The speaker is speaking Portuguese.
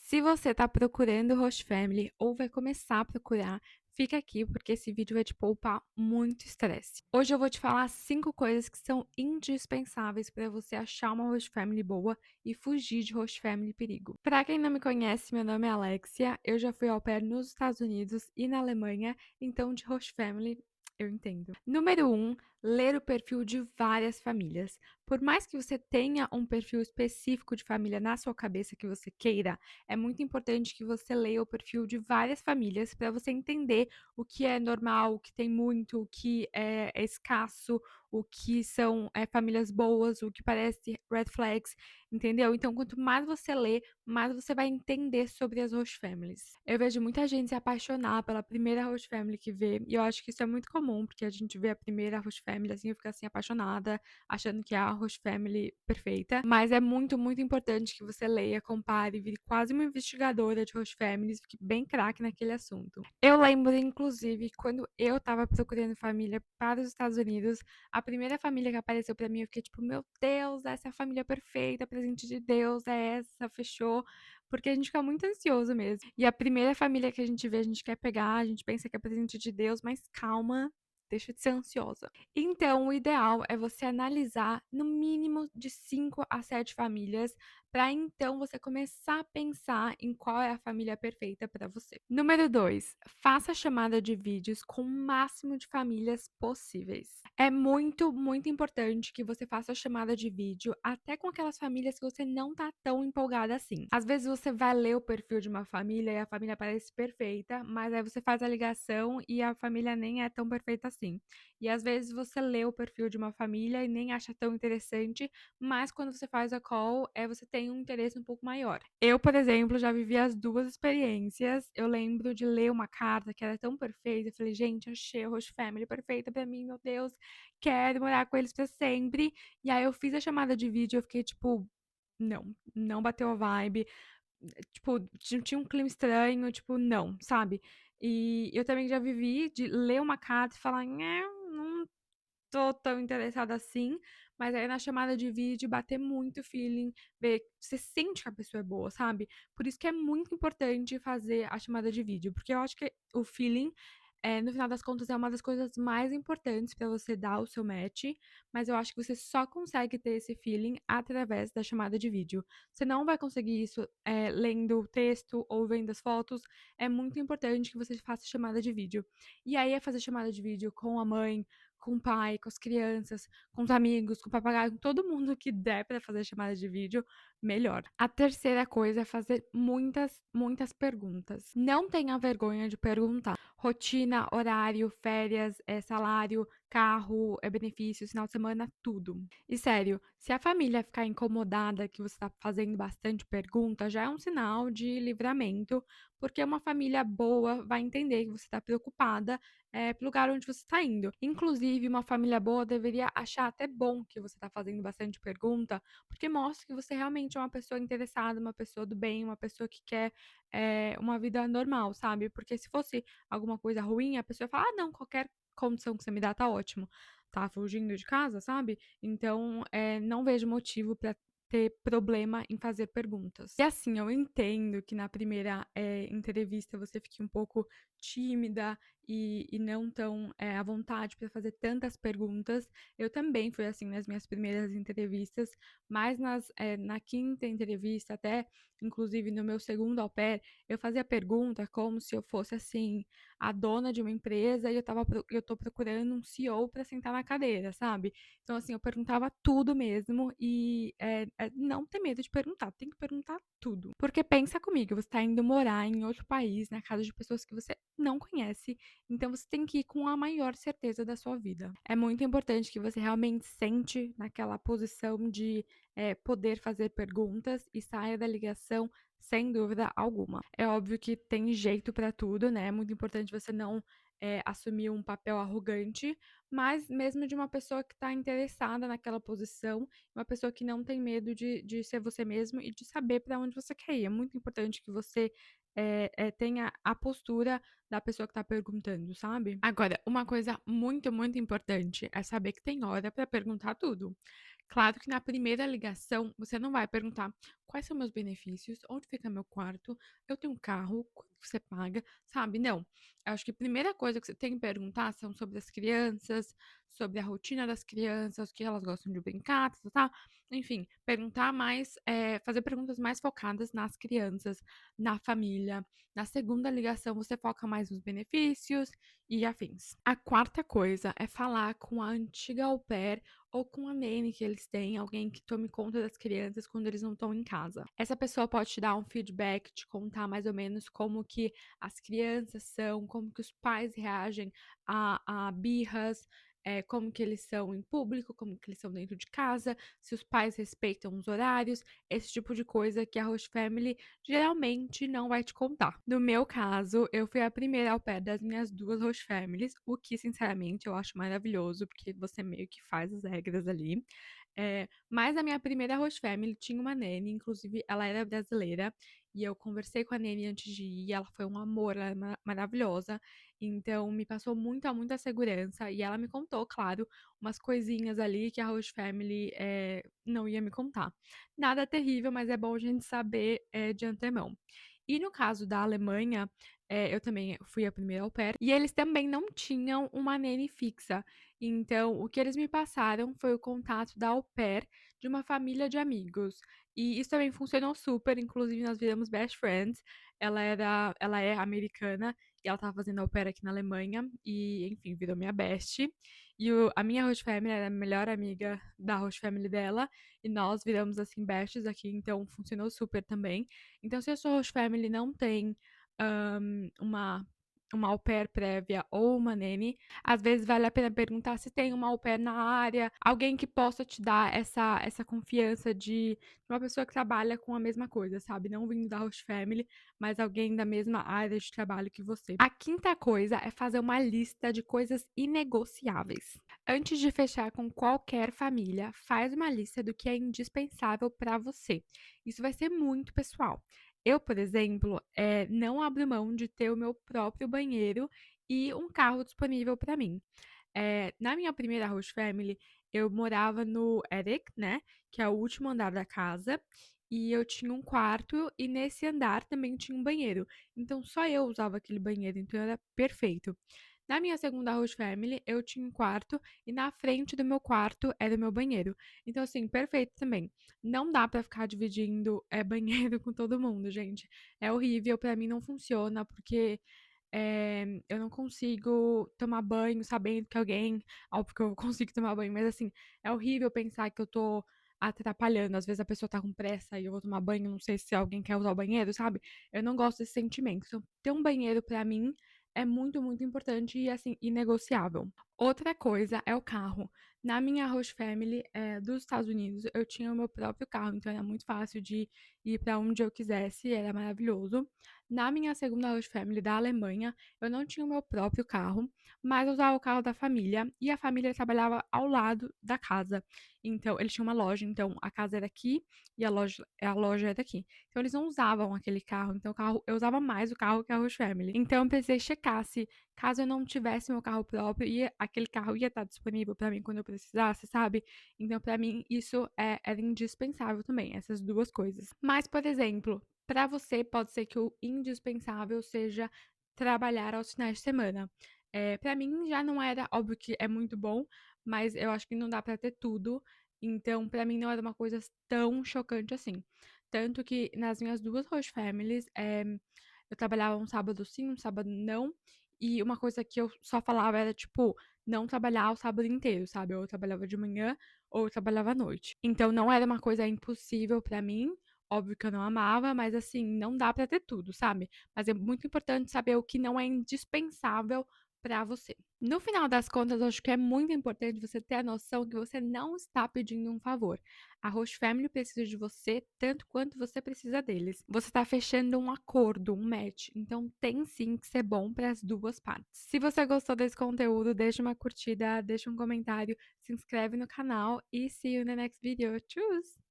Se você está procurando host family ou vai começar a procurar, fica aqui porque esse vídeo vai te poupar muito estresse. Hoje eu vou te falar 5 coisas que são indispensáveis para você achar uma host family boa e fugir de host family perigo. Para quem não me conhece, meu nome é Alexia, eu já fui au pair nos Estados Unidos e na Alemanha, então de host family eu entendo. Número 1, ler o perfil de várias famílias. Por mais que você tenha um perfil específico de família na sua cabeça que você queira, é muito importante que você leia o perfil de várias famílias para você entender o que é normal, o que tem muito, o que é escasso, o que são famílias boas, o que parece red flags, entendeu? Então, quanto mais você lê, mais você vai entender sobre as host families. Eu vejo muita gente se apaixonar pela primeira host family que vê, e eu acho que isso é muito comum, porque a gente vê a primeira host family assim e fica assim apaixonada, achando que é a host family perfeita. Mas é muito, muito importante que você leia, compare, vire quase uma investigadora de host families, fique bem craque naquele assunto. Eu lembro, inclusive, quando eu estava procurando família para os Estados Unidos, a primeira família que apareceu para mim, eu fiquei tipo, meu Deus, essa é a família perfeita, presente de Deus, é essa, fechou. Porque a gente fica muito ansioso mesmo. E a primeira família que a gente vê, a gente quer pegar, a gente pensa que é presente de Deus, mas calma, deixa de ser ansiosa. Então, o ideal é você analisar no mínimo de 5 a 7 famílias, para então você começar a pensar em qual é a família perfeita para você. Número 2, faça chamada de vídeos com o máximo de famílias possíveis. É muito, muito importante que você faça chamada de vídeo até com aquelas famílias que você não tá tão empolgada assim. Às vezes você vai ler o perfil de uma família e a família parece perfeita, mas aí você faz a ligação e a família nem é tão perfeita assim. E às vezes você lê o perfil de uma família e nem acha tão interessante, mas quando você faz a call, você tem um interesse um pouco maior. Eu, por exemplo, já vivi as 2 experiências. Eu lembro de ler uma carta que era tão perfeita, eu falei: "Gente, achei a host family perfeita pra mim, meu Deus, quero morar com eles pra sempre". E aí eu fiz a chamada de vídeo, eu fiquei tipo: "Não, não bateu a vibe". Tipo, tinha um clima estranho, tipo, não, sabe. E eu também já vivi de ler uma carta e falar: não tô tão interessada assim", mas aí na chamada de vídeo bater muito feeling, ver você sente que a pessoa é boa, sabe. Por isso que é muito importante fazer a chamada de vídeo, porque eu acho que o feeling, no final das contas, é uma das coisas mais importantes pra você dar o seu match, mas eu acho que você só consegue ter esse feeling através da chamada de vídeo. Você não vai conseguir isso, lendo o texto ou vendo as fotos, é muito importante que você faça chamada de vídeo. E aí é fazer chamada de vídeo com a mãe, com o pai, com as crianças, com os amigos, com o papagaio, com todo mundo que der pra fazer chamada de vídeo, melhor. A terceira coisa é fazer muitas, muitas perguntas. Não tenha vergonha de perguntar. Rotina, horário, férias, salário, carro, benefícios, final de semana, tudo. E sério, se a família ficar incomodada que você tá fazendo bastante pergunta, já é um sinal de livramento, porque uma família boa vai entender que você tá preocupada para o lugar onde você está indo. Inclusive, uma família boa deveria achar até bom que você está fazendo bastante pergunta, porque mostra que você realmente é uma pessoa interessada, uma pessoa do bem, uma pessoa que quer uma vida normal, sabe? Porque se fosse alguma coisa ruim, a pessoa ia falar: ah, não, qualquer condição que você me dá tá ótimo. Tá fugindo de casa, sabe? Então, não vejo motivo para ter problema em fazer perguntas. E assim, eu entendo que na primeira entrevista você fique um pouco tímida e não tão à vontade para fazer tantas perguntas. Eu também fui assim nas minhas primeiras entrevistas, mas na quinta entrevista, até inclusive no meu segundo au pair, eu fazia pergunta como se eu fosse assim a dona de uma empresa e eu tô procurando um CEO para sentar na cadeira, sabe? Então assim, eu perguntava tudo mesmo e não ter medo de perguntar, tem que perguntar tudo. Porque pensa comigo, você está indo morar em outro país, na casa de pessoas que você não conhece, então você tem que ir com a maior certeza da sua vida. É muito importante que você realmente sente naquela posição de poder fazer perguntas e saia da ligação sem dúvida alguma. É óbvio que tem jeito pra tudo, né? É muito importante você não assumir um papel arrogante, mas mesmo de uma pessoa que está interessada naquela posição, uma pessoa que não tem medo de ser você mesmo e de saber para onde você quer ir. É muito importante que você tenha a postura da pessoa que está perguntando, sabe? Agora, uma coisa muito, muito importante é saber que tem hora para perguntar tudo. Claro que na primeira ligação você não vai perguntar quais são meus benefícios, onde fica meu quarto, eu tenho um carro, quanto que você paga, sabe? Não. Eu acho que a primeira coisa que você tem que perguntar são sobre as crianças, sobre a rotina das crianças, o que elas gostam de brincar, tá? Enfim, perguntar mais, fazer perguntas mais focadas nas crianças, na família. Na segunda ligação, você foca mais nos benefícios e afins. A quarta coisa é falar com a antiga au pair ou com a nanny que eles têm, alguém que tome conta das crianças quando eles não estão em casa. Essa pessoa pode te dar um feedback, te contar mais ou menos como que as crianças são, como que os pais reagem a birras, como que eles são em público, como que eles são dentro de casa, se os pais respeitam os horários, esse tipo de coisa que a host family geralmente não vai te contar. No meu caso, eu fui a primeira au pair das minhas 2 host families, o que sinceramente eu acho maravilhoso, porque você meio que faz as regras ali. Mas a minha primeira host family tinha uma nanny, inclusive ela era brasileira, e eu conversei com a nanny antes de ir, ela foi um amor, ela é maravilhosa, então me passou muita segurança, e ela me contou, claro, umas coisinhas ali que a host family, não ia me contar. Nada terrível, mas é bom a gente saber, de antemão. E no caso da Alemanha, eu também fui a primeira au pair, e eles também não tinham uma nanny fixa. Então, o que eles me passaram foi o contato da au pair de uma família de amigos. E isso também funcionou super, inclusive nós viramos best friends. Ela é americana e ela estava fazendo au pair aqui na Alemanha e, enfim, virou minha best. E a minha host family era a melhor amiga da host family dela e nós viramos assim bestes aqui, então funcionou super também. Então, se a sua host family não tem hã, uma au pair prévia ou uma nanny, às vezes vale a pena perguntar se tem uma au pair na área, alguém que possa te dar essa confiança de uma pessoa que trabalha com a mesma coisa, sabe? Não vindo da host family, mas alguém da mesma área de trabalho que você. A quinta coisa é fazer uma lista de coisas inegociáveis. Antes de fechar com qualquer família, faz uma lista do que é indispensável para você. Isso vai ser muito pessoal. Eu, por exemplo, não abro mão de ter o meu próprio banheiro e um carro disponível para mim. Na minha primeira host family, eu morava no attic, né, que é o último andar da casa, e eu tinha um quarto e nesse andar também tinha um banheiro. Então só eu usava aquele banheiro, então era perfeito. Na minha segunda host family, eu tinha um quarto e na frente do meu quarto era o meu banheiro. Então, assim, perfeito também. Não dá pra ficar dividindo banheiro com todo mundo, gente. É horrível, pra mim não funciona, porque eu não consigo tomar banho sabendo que alguém. Óbvio porque eu consigo tomar banho, mas assim, é horrível pensar que eu tô atrapalhando. Às vezes a pessoa tá com pressa e eu vou tomar banho, não sei se alguém quer usar o banheiro, sabe? Eu não gosto desse sentimento. Então, ter um banheiro pra mim é muito importante e, assim, inegociável. Outra coisa é o carro. Na minha host family, dos Estados Unidos, eu tinha o meu próprio carro, então era muito fácil de ir pra onde eu quisesse, era maravilhoso. Na minha segunda host family da Alemanha, eu não tinha o meu próprio carro, mas eu usava o carro da família e a família trabalhava ao lado da casa. Então, eles tinham uma loja, então a casa era aqui e a loja era aqui. Então, eles não usavam aquele carro, então eu usava mais o carro que a host family. Então, eu precisei checar se, caso eu não tivesse meu carro próprio, aquele carro ia estar disponível para mim quando eu precisasse, sabe? Então, para mim, isso era indispensável também, essas duas coisas. Mas, por exemplo, para você pode ser que o indispensável seja trabalhar aos finais de semana. Para mim já não era, óbvio que é muito bom, mas eu acho que não dá para ter tudo. Então, para mim não era uma coisa tão chocante assim. Tanto que nas minhas duas host families, eu trabalhava um sábado sim, um sábado não. E uma coisa que eu só falava era, tipo, não trabalhar o sábado inteiro, sabe? Ou eu trabalhava de manhã ou eu trabalhava à noite. Então não era uma coisa impossível pra mim. Óbvio que eu não amava, mas assim, não dá pra ter tudo, sabe? Mas é muito importante saber o que não é indispensável pra você. No final das contas, eu acho que é muito importante você ter a noção que você não está pedindo um favor. A host family precisa de você tanto quanto você precisa deles. Você está fechando um acordo, um match. Então tem sim que ser bom para as duas partes. Se você gostou desse conteúdo, deixa uma curtida, deixa um comentário, se inscreve no canal e see you in the next video. Tchau!